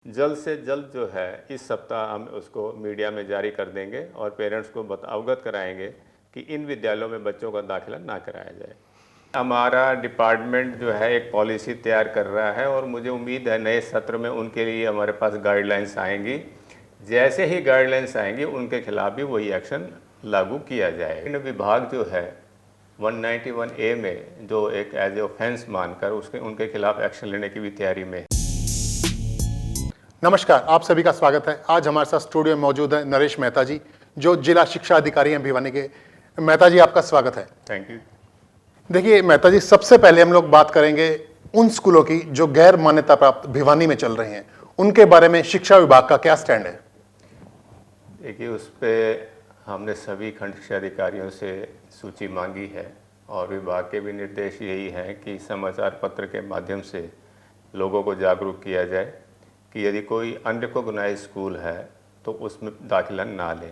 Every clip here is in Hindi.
जल्द से जल्द जो है इस सप्ताह हम उसको मीडिया में जारी कर देंगे और पेरेंट्स को अवगत कराएंगे कि इन विद्यालयों में बच्चों का दाखिला ना कराया जाए। हमारा डिपार्टमेंट जो है एक पॉलिसी तैयार कर रहा है और मुझे उम्मीद है नए सत्र में उनके लिए हमारे पास गाइडलाइंस आएंगी। जैसे ही गाइडलाइंस आएंगी उनके खिलाफ भी वही एक्शन लागू किया जाएगा। विभाग जो है 191A में जो एक एज ए ऑफेंस मानकर उनके खिलाफ एक्शन लेने की भी तैयारी में है। नमस्कार, आप सभी का स्वागत है। आज हमारे साथ स्टूडियो में मौजूद है नरेश मेहता जी, जो जिला शिक्षा अधिकारी हैं भिवानी के। मेहता जी, आपका स्वागत है। Thank you. देखिए मेहता जी, सबसे पहले हम लोग बात करेंगे उन स्कूलों की जो गैर मान्यता प्राप्त भिवानी में चल रहे हैं, उनके बारे में शिक्षा विभाग का क्या स्टैंड है? देखिए, उस पर हमने सभी खंड शिक्षा अधिकारियों से सूची मांगी है और विभाग के भी निर्देश यही हैं कि समाचार पत्र के माध्यम से लोगों को जागरूक किया जाए कि यदि कोई अनरिकॉग्नाइज्ड स्कूल है तो उसमें दाखिला ना ले।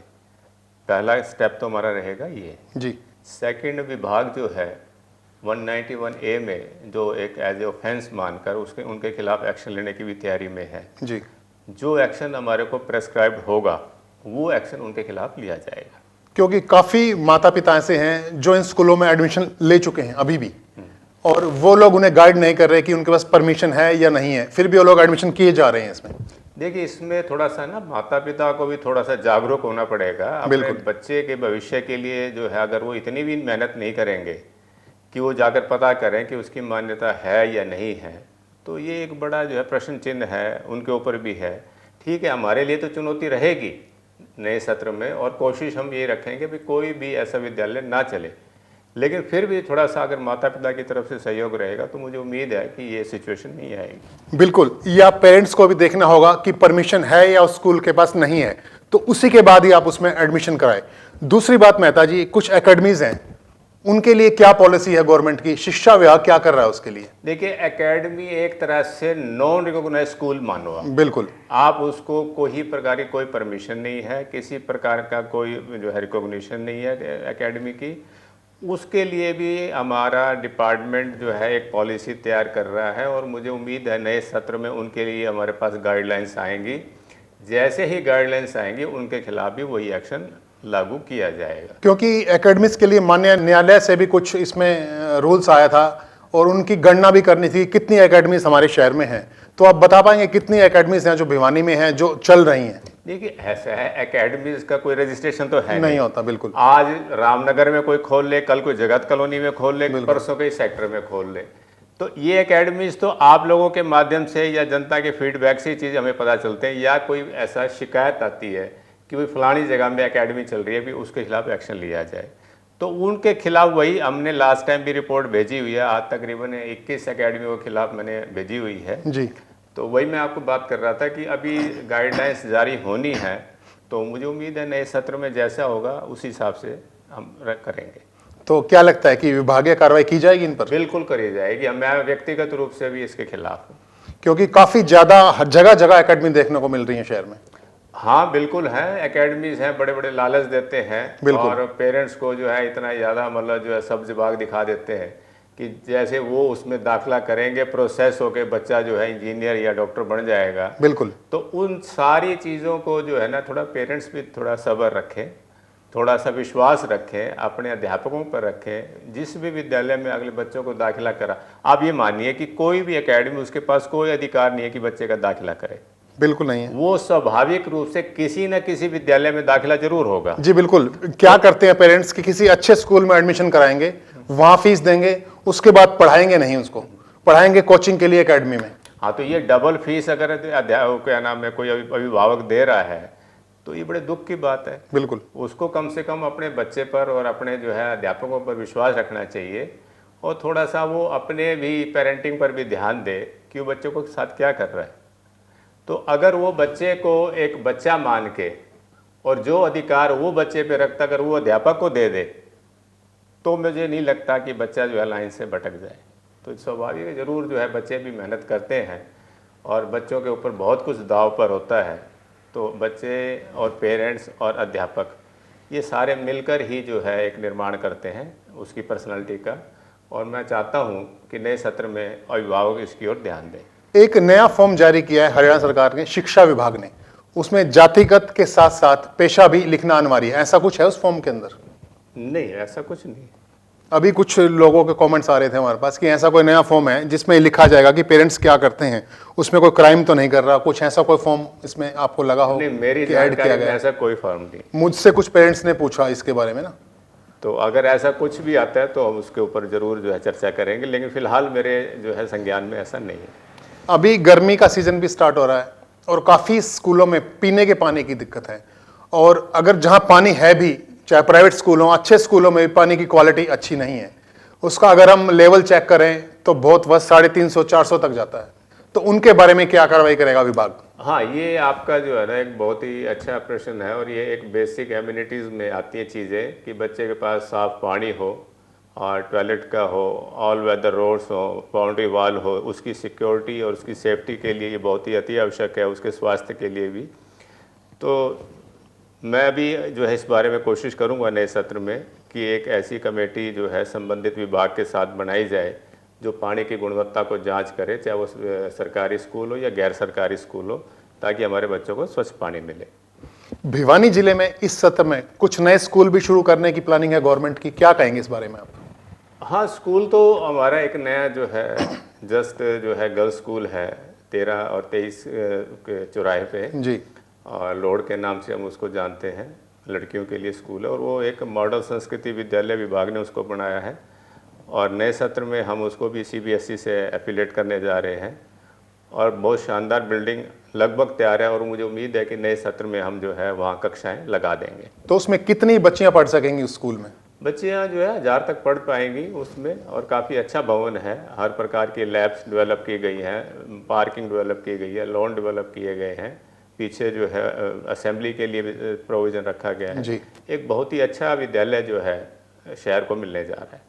पहला स्टेप तो हमारा रहेगा ये जी। सेकंड, विभाग जो है 191A में जो एक एज ए ऑफेंस मानकर उनके खिलाफ एक्शन लेने की भी तैयारी में है। जी। जो एक्शन हमारे को प्रेस्क्राइब्ड होगा वो एक्शन उनके खिलाफ लिया जाएगा। क्योंकि काफी माता पिता ऐसे हैं जो इन स्कूलों में एडमिशन ले चुके हैं अभी भी, और वो लोग उन्हें गाइड नहीं कर रहे कि उनके पास परमिशन है या नहीं है, फिर भी वो लोग एडमिशन किए जा रहे हैं इसमें। देखिए, इसमें थोड़ा सा ना माता पिता को भी थोड़ा सा जागरूक होना पड़ेगा अपने बच्चे के भविष्य के लिए। जो है, अगर वो इतनी भी मेहनत नहीं करेंगे कि वो जाकर पता करें कि उसकी मान्यता है या नहीं है, तो ये एक बड़ा जो है प्रश्न चिन्ह है, उनके ऊपर भी है। ठीक है, हमारे लिए तो चुनौती रहेगी नए सत्र में, और कोशिश हम ये रखेंगे भी कोई भी ऐसा विद्यालय ना चले, लेकिन फिर भी थोड़ा सा अगर माता पिता की तरफ से सहयोग रहेगा तो मुझे उम्मीद है कि ये सिचुएशन नहीं आएगी। बिल्कुल, या पेरेंट्स को भी देखना होगा कि परमिशन है या उस स्कूल के पास नहीं है, तो उसी के बाद ही आप उसमें एडमिशन कराएं। दूसरी बात मेहता जी, कुछ एकेडमीज हैं, उनके लिए क्या पॉलिसी है गवर्नमेंट की? शिक्षा विभाग क्या कर रहा है उसके लिए? देखिए, एकेडमी एक तरह से नॉन रिकॉग्नाइज्ड स्कूल मानो आप। बिल्कुल, आप उसको कोई प्रकार की कोई परमिशन नहीं है, किसी प्रकार का कोई जो है रिकॉग्निशन नहीं है एकेडमी की। उसके लिए भी हमारा डिपार्टमेंट जो है एक पॉलिसी तैयार कर रहा है और मुझे उम्मीद है नए सत्र में उनके लिए हमारे पास गाइडलाइंस आएंगी। जैसे ही गाइडलाइंस आएंगी उनके खिलाफ भी वही एक्शन लागू किया जाएगा। क्योंकि एकेडमीज के लिए माननीय न्यायालय से भी कुछ इसमें रूल्स आया था और उनकी गणना भी करनी थी कितनी एकेडमीज हमारे शहर में हैं। तो आप बता पाएंगे कितनी एकेडमीज हैं जो भिवानी में हैं, जो चल रही हैं? देखिए, ऐसा है, एकेडमीज का कोई रजिस्ट्रेशन तो है नहीं होता। बिल्कुल, आज रामनगर में कोई खोल ले, कल कोई जगत कॉलोनी में खोल ले, परसों कई सेक्टर में खोल ले। तो ये एकेडमीज तो आप लोगों के माध्यम से या जनता के फीडबैक से चीज़ हमें पता चलते हैं, या कोई ऐसा शिकायत आती है कि भाई फलानी जगह में एकेडमी चल रही है, भी उसके खिलाफ एक्शन लिया जाए। तो उनके खिलाफ वही हमने लास्ट टाइम भी रिपोर्ट भेजी हुई है। आज तकरीबन 21 एकेडमियों के खिलाफ मैंने भेजी हुई है जी। तो वही मैं आपको बात कर रहा था कि अभी गाइडलाइंस जारी होनी है, तो मुझे उम्मीद है नए सत्र में जैसा होगा उस हिसाब से हम करेंगे। तो क्या लगता है कि विभागीय कार्रवाई की जाएगी इन पर? बिल्कुल करी जाएगी। मैं व्यक्तिगत रूप से भी इसके खिलाफ हूँ, क्योंकि काफी ज्यादा जगह जगह एकेडमी देखने को मिल रही है शहर में। हाँ बिल्कुल है, एकेडमीज हैं, बड़े बड़े लालच देते हैं और पेरेंट्स को जो है इतना ज़्यादा मतलब जो है सब्ज बाग दिखा देते हैं कि जैसे वो उसमें दाखिला करेंगे, प्रोसेस होके बच्चा जो है इंजीनियर या डॉक्टर बन जाएगा। बिल्कुल। तो उन सारी चीज़ों को जो है ना, थोड़ा पेरेंट्स भी थोड़ा सब्र रखें, थोड़ा सा विश्वास रखें, अपने अध्यापकों पर रखें। जिस भी विद्यालय में अगले बच्चों को दाखिला करा, आप ये मानिए कि कोई भी एकेडमी, उसके पास कोई अधिकार नहीं है कि बच्चे का दाखिला करे। बिल्कुल नहीं है। वो स्वाभाविक रूप से किसी न किसी विद्यालय में दाखिला जरूर होगा। जी बिल्कुल। क्या करते हैं पेरेंट्स कि किसी अच्छे स्कूल में एडमिशन कराएंगे, वहां फीस देंगे, उसके बाद पढ़ाएंगे नहीं, उसको पढ़ाएंगे कोचिंग के लिए एकेडमी में। हाँ, तो ये डबल फीस अगर अध्यापक क्या नाम है कोई अभिभावक दे रहा है तो ये बड़े दुख की बात है। बिल्कुल, उसको कम से कम अपने बच्चे पर और अपने जो है अध्यापकों पर विश्वास रखना चाहिए और थोड़ा सा वो अपने भी पेरेंटिंग पर भी ध्यान दे कि वो बच्चों के साथ क्या कर रहा है। तो अगर वो बच्चे को एक बच्चा मान के और जो अधिकार वो बच्चे पे रखता अगर वो अध्यापक को दे दे, तो मुझे नहीं लगता कि बच्चा जो है लाइन से भटक जाए। तो स्वाभाविक है, ज़रूर जो है बच्चे भी मेहनत करते हैं और बच्चों के ऊपर बहुत कुछ दाव पर होता है। तो बच्चे और पेरेंट्स और अध्यापक ये सारे मिलकर ही जो है एक निर्माण करते हैं उसकी पर्सनालिटी का, और मैं चाहता हूँ कि नए सत्र में अभिभावक इसकी ओर ध्यान दें। एक नया फॉर्म जारी किया है हरियाणा सरकार ने, शिक्षा विभाग ने, उसमें जातिगत के साथ साथ पेशा भी लिखना अनिवार्य है, ऐसा कुछ है उस फॉर्म के अंदर? नहीं, ऐसा कुछ नहीं। अभी कुछ लोगों के कमेंट्स आ रहे थे हमारे पास कि ऐसा कोई नया फॉर्म है जिसमें लिखा जाएगा कि पेरेंट्स क्या करते हैं, उसमें कोई क्राइम तो नहीं कर रहा, कुछ ऐसा कोई फॉर्म इसमें आपको लगा हो? नहीं, मेरी कि ऐड जानकारी किया में गया? ऐसा कोई फॉर्म नहीं। मुझसे कुछ पेरेंट्स ने पूछा इसके बारे में ना, तो अगर ऐसा कुछ भी आता है तो हम उसके ऊपर जरूर जो है चर्चा करेंगे, लेकिन फिलहाल मेरे जो है संज्ञान में ऐसा नहीं है। अभी गर्मी का सीजन भी स्टार्ट हो रहा है और काफ़ी स्कूलों में पीने के पानी की दिक्कत है, और अगर जहाँ पानी है भी, चाहे प्राइवेट स्कूल हो, अच्छे स्कूलों में भी पानी की क्वालिटी अच्छी नहीं है, उसका अगर हम लेवल चेक करें तो बहुत बस 350-400 तक जाता है, तो उनके बारे में क्या कार्रवाई करेगा विभाग? हाँ, ये आपका जो है ना एक बहुत ही अच्छा प्रश्न है, और ये एक बेसिक एमिनिटीज़ में आती हैं चीज़ें कि बच्चे के पास साफ पानी हो और टॉयलेट का हो, ऑल वेदर रोड्स हो, बाउंड्री वॉल हो, उसकी सिक्योरिटी और उसकी सेफ्टी के लिए ये बहुत ही अति आवश्यक है, उसके स्वास्थ्य के लिए भी। तो मैं भी जो है इस बारे में कोशिश करूंगा नए सत्र में कि एक ऐसी कमेटी जो है संबंधित विभाग के साथ बनाई जाए जो पानी की गुणवत्ता को जांच करे, चाहे वो सरकारी स्कूल हो या गैर सरकारी स्कूल हो, ताकि हमारे बच्चों को स्वच्छ पानी मिले। भिवानी जिले में इस सत्र में कुछ नए स्कूल भी शुरू करने की प्लानिंग है गवर्नमेंट की, क्या कहेंगे इस बारे में आप? हाँ, स्कूल तो हमारा एक नया जो है जस्ट जो है गर्ल्स स्कूल है 13 और 23 के चौराहे पे जी, और लोड के नाम से हम उसको जानते हैं, लड़कियों के लिए स्कूल है, और वो एक मॉडल संस्कृति विद्यालय विभाग ने उसको बनाया है, और नए सत्र में हम उसको भी CBSE से एफिलेट करने जा रहे हैं, और बहुत शानदार बिल्डिंग लगभग तैयार है, और मुझे उम्मीद है कि नए सत्र में हम जो है वहाँ कक्षाएं लगा देंगे। तो उसमें कितनी बच्चियां पढ़ सकेंगी उस स्कूल में? बच्चियाँ जो है 1000 तक पढ़ पाएंगी उसमें, और काफ़ी अच्छा भवन है, हर प्रकार की लैब्स डेवलप की गई हैं, पार्किंग डेवलप की गई है, लॉन डेवलप किए गए हैं, पीछे जो है असेंबली के लिए प्रोविज़न रखा गया है जी। एक बहुत ही अच्छा विद्यालय जो है शहर को मिलने जा रहा है।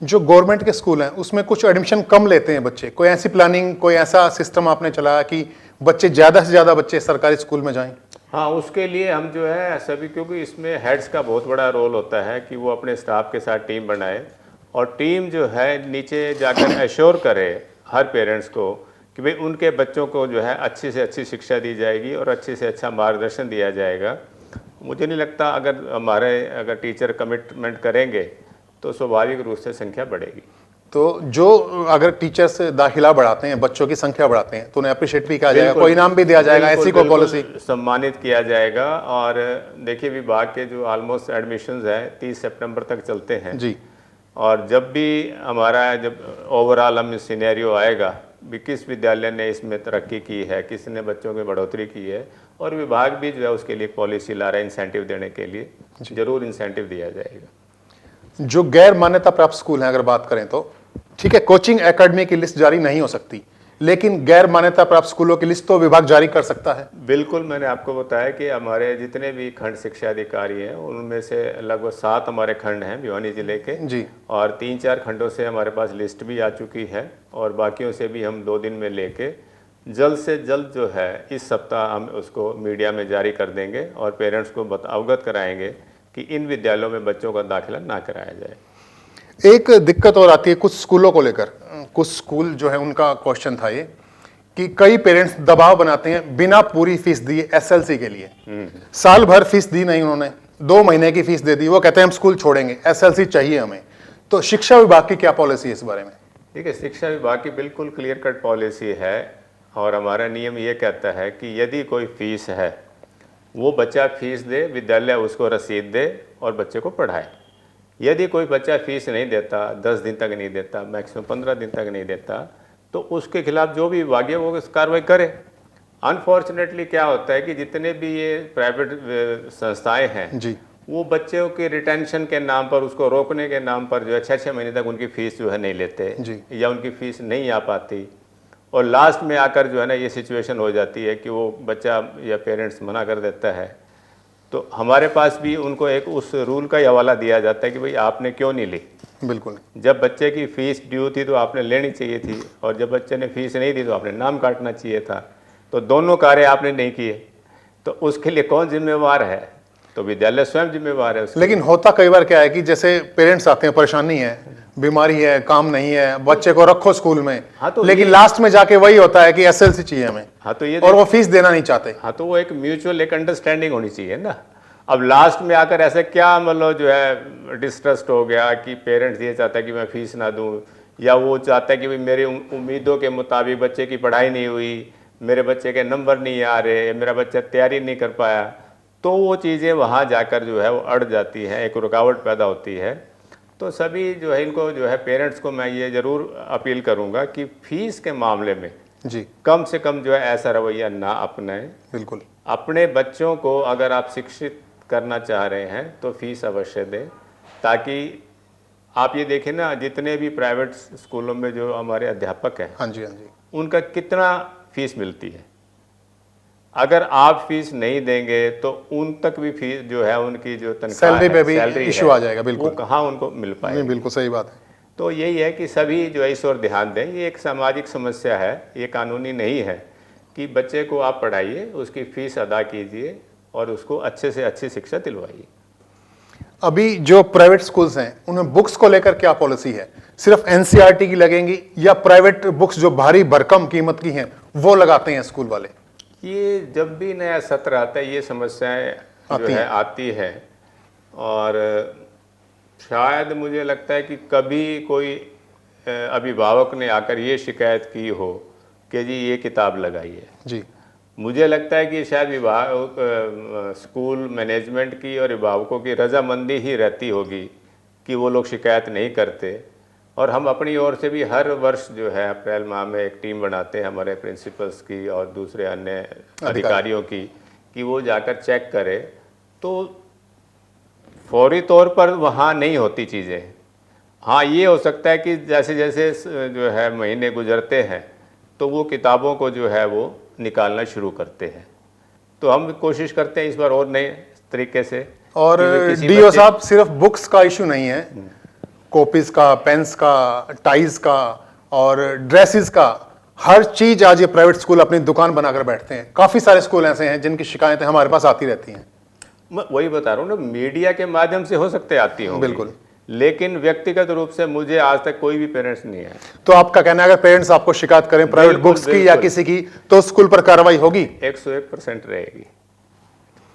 जो गवर्नमेंट के स्कूल हैं उसमें कुछ एडमिशन कम लेते हैं बच्चे, कोई ऐसी प्लानिंग, कोई ऐसा सिस्टम आपने चलाया कि बच्चे ज़्यादा से ज़्यादा बच्चे सरकारी स्कूल में जाएं? हाँ, उसके लिए हम जो है सभी, क्योंकि इसमें हेड्स का बहुत बड़ा रोल होता है कि वो अपने स्टाफ के साथ टीम बनाए, और टीम जो है नीचे जाकर एश्योर करे हर पेरेंट्स को कि भाई उनके बच्चों को जो है अच्छी से अच्छी शिक्षा दी जाएगी और अच्छे से अच्छा मार्गदर्शन दिया जाएगा। मुझे नहीं लगता अगर टीचर कमिटमेंट करेंगे तो स्वाभाविक रूप से संख्या बढ़ेगी। तो जो अगर टीचर्स दाखिला बढ़ाते हैं, बच्चों की संख्या बढ़ाते हैं, तो उन्हें अप्रिशिएट भी किया जाएगा, कोई इनाम भी दिया जाएगा, ऐसी कोई पॉलिसी सम्मानित किया जाएगा। और देखिए, विभाग के जो ऑलमोस्ट एडमिशन्स हैं 30 सितंबर तक चलते हैं जी, और जब ओवरऑल हम सिनेरियो आएगा भी किस विद्यालय ने इसमें तरक्की की है, किसने बच्चों में बढ़ोतरी की है, और विभाग भी जो है उसके लिए पॉलिसी ला रहा है इंसेंटिव देने के लिए, जरूर इंसेंटिव दिया जाएगा। जो गैर मान्यता प्राप्त स्कूल हैं अगर बात करें तो ठीक है, कोचिंग एकेडमी की लिस्ट जारी नहीं हो सकती, लेकिन गैर मान्यता प्राप्त स्कूलों की लिस्ट तो विभाग जारी कर सकता है। बिल्कुल, मैंने आपको बताया कि हमारे जितने भी खंड शिक्षा अधिकारी हैं उनमें से लगभग 7 हमारे खंड हैं भिवानी जिले के जी, और 3-4 खंडों से हमारे पास लिस्ट भी आ चुकी है, और बाकियों से भी हम 2 दिन में लेके जल्द से जल्द जो है इस सप्ताह हम उसको मीडिया में जारी कर देंगे और पेरेंट्स को अवगत कराएंगे कि इन विद्यालयों में बच्चों का दाखिला ना कराया जाए। एक दिक्कत और आती है कुछ स्कूलों को लेकर, कुछ स्कूल जो है उनका क्वेश्चन था ये कि कई पेरेंट्स दबाव बनाते हैं बिना पूरी फीस दिए SLC के लिए। साल भर फीस दी नहीं उन्होंने, 2 महीने की फीस दे दी, वो कहते हैं हम स्कूल छोड़ेंगे, SLC चाहिए हमें। तो शिक्षा विभाग की क्या पॉलिसी है इस बारे में? ठीक है, शिक्षा विभाग की बिल्कुल क्लियर कट पॉलिसी है, और हमारा नियम ये कहता है कि यदि कोई फीस है वो बच्चा फीस दे, विद्यालय उसको रसीद दे और बच्चे को पढ़ाए। यदि कोई बच्चा फीस नहीं देता, 10 दिन तक नहीं देता, मैक्सिमम 15 दिन तक नहीं देता, तो उसके खिलाफ जो भी विभाग है वो कार्रवाई करे। अनफॉर्चुनेटली क्या होता है कि जितने भी ये प्राइवेट संस्थाएं हैं जी, वो बच्चों के रिटेंशन के नाम पर, उसको रोकने के नाम पर जो है 6-6 महीने तक उनकी फ़ीस जो है नहीं लेते जी, या उनकी फ़ीस नहीं आ पाती, और लास्ट में आकर जो है ना ये सिचुएशन हो जाती है कि वो बच्चा या पेरेंट्स मना कर देता है। तो हमारे पास भी उनको एक उस रूल का ही हवाला दिया जाता है कि भाई आपने क्यों नहीं ली। बिल्कुल। जब बच्चे की फ़ीस ड्यू थी तो आपने लेनी चाहिए थी, और जब बच्चे ने फ़ीस नहीं दी तो आपने नाम काटना चाहिए था। तो दोनों कार्य आपने नहीं किए, तो उसके लिए कौन जिम्मेवार है? तो विद्यालय स्वयं जिम्मेवार है उसके। लेकिन होता कई बार क्या है कि जैसे पेरेंट्स आते हैं, परेशानी है, बीमारी है, काम नहीं है, बच्चे को रखो स्कूल में, हाँ, तो लेकिन लास्ट में जाके वही होता है कि एसएलसी चाहिए हमें, हाँ तो ये और वो फीस देना नहीं चाहते। हाँ तो वो एक म्यूचुअल एक अंडरस्टैंडिंग होनी चाहिए ना। अब लास्ट में आकर ऐसे क्या मतलब जो है डिस्ट्रस्ट हो गया कि पेरेंट्स ये चाहता है कि मैं फीस ना दूं, या वो चाहता है कि भाई मेरी उम्मीदों के मुताबिक बच्चे की पढ़ाई नहीं हुई, मेरे बच्चे के नंबर नहीं आ रहे, मेरा बच्चा तैयारी नहीं कर पाया, तो वो चीज़ें वहाँ जाकर जो है वो अड़ जाती हैं, एक रुकावट पैदा होती है। तो सभी जो है इनको जो है पेरेंट्स को मैं ये ज़रूर अपील करूँगा कि फ़ीस के मामले में जी कम से कम जो है ऐसा रवैया ना अपनाएं। बिल्कुल। अपने बच्चों को अगर आप शिक्षित करना चाह रहे हैं तो फीस अवश्य दें, ताकि आप ये देखें ना, जितने भी प्राइवेट स्कूलों में जो हमारे अध्यापक हैं, हाँ जी, हाँ जी, उनका कितना फीस मिलती है। अगर आप फीस नहीं देंगे तो उन तक भी फीस जो है उनकी जो तनख्वाह सैलरी पे भी सैलरी इशू आ जाएगा। वो बिल्कुल, कहाँ उनको मिल नहीं, पाएगी। बिल्कुल सही बात है। तो यही है कि सभी जो है इस ओर ध्यान दें। ये एक सामाजिक समस्या है, ये कानूनी नहीं है कि बच्चे को आप पढ़ाइए, उसकी फीस अदा कीजिए और उसको अच्छे से अच्छी शिक्षा दिलवाइए। अभी जो प्राइवेट स्कूल्स हैं उनमें बुक्स को लेकर क्या पॉलिसी है? सिर्फ एनसीईआरटी की लगेंगी या प्राइवेट बुक्स जो भारी भरकम कीमत की हैं वो लगाते हैं स्कूल वाले? ये जब भी नया सत्र आता है ये समस्याएं जो है आती है, और शायद मुझे लगता है कि कभी कोई अभिभावक ने आकर ये शिकायत की हो कि जी ये किताब लगाई है। जी, मुझे लगता है कि शायद स्कूल मैनेजमेंट की और अभिभावकों की रजामंदी ही रहती होगी कि वो लोग शिकायत नहीं करते। और हम अपनी ओर से भी हर वर्ष जो है अप्रैल माह में एक टीम बनाते हैं हमारे प्रिंसिपल्स की और दूसरे अन्य अधिकारियों की, कि वो जाकर चेक करे। तो फौरी तौर पर वहाँ नहीं होती चीज़ें। हाँ, ये हो सकता है कि जैसे जैसे जो है महीने गुजरते हैं तो वो किताबों को जो है वो निकालना शुरू करते हैं। तो हम कोशिश करते हैं इस बार और नए तरीके से। और डीओ साहब, सिर्फ बुक्स का इशू नहीं है, कॉपीज का, पेन्स का, टाइज का और ड्रेसेस का, हर चीज आज ये प्राइवेट स्कूल अपनी दुकान बनाकर बैठते हैं। काफी सारे स्कूल ऐसे हैं जिनकी शिकायतें हमारे पास आती रहती हैं। मैं वही बता रहा हूँ ना, मीडिया के माध्यम से हो सकते आती होंगी, बिल्कुल, लेकिन व्यक्तिगत रूप से मुझे आज तक कोई भी पेरेंट्स नहीं है। तो आपका कहना है अगर पेरेंट्स आपको शिकायत करें प्राइवेट बुक्स की या किसी की, तो स्कूल पर कार्रवाई होगी? 101% रहेगी।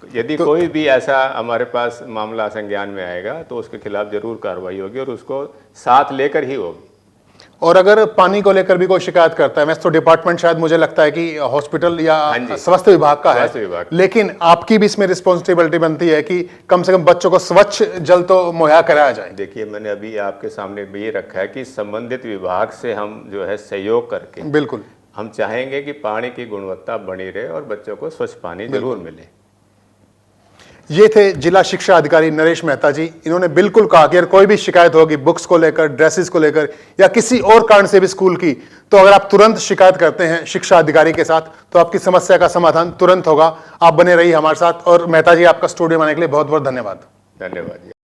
यदि कोई भी ऐसा हमारे पास मामला संज्ञान में आएगा तो उसके खिलाफ जरूर कार्रवाई होगी और उसको साथ लेकर ही होगी। और अगर पानी को लेकर भी कोई शिकायत करता है, वैसे तो डिपार्टमेंट शायद मुझे लगता है कि हॉस्पिटल या स्वास्थ्य विभाग का है, लेकिन आपकी भी इसमें रिस्पॉन्सिबिलिटी बनती है कि कम से कम बच्चों को स्वच्छ जल तो मुहैया कराया जाए। देखिए, मैंने अभी आपके सामने भी ये रखा है कि संबंधित विभाग से हम जो है सहयोग करके, बिल्कुल, हम चाहेंगे कि पानी की गुणवत्ता बनी रहे और बच्चों को स्वच्छ पानी जरूर मिले। ये थे जिला शिक्षा अधिकारी नरेश मेहता जी। इन्होंने बिल्कुल कहा कि अगर कोई भी शिकायत होगी बुक्स को लेकर, ड्रेसेस को लेकर या किसी और कारण से भी स्कूल की, तो अगर आप तुरंत शिकायत करते हैं शिक्षा अधिकारी के साथ तो आपकी समस्या का समाधान तुरंत होगा। आप बने रहिए हमारे साथ। और मेहता जी, आपका स्टूडियो में आने के लिए बहुत बहुत धन्यवाद। धन्यवाद जी।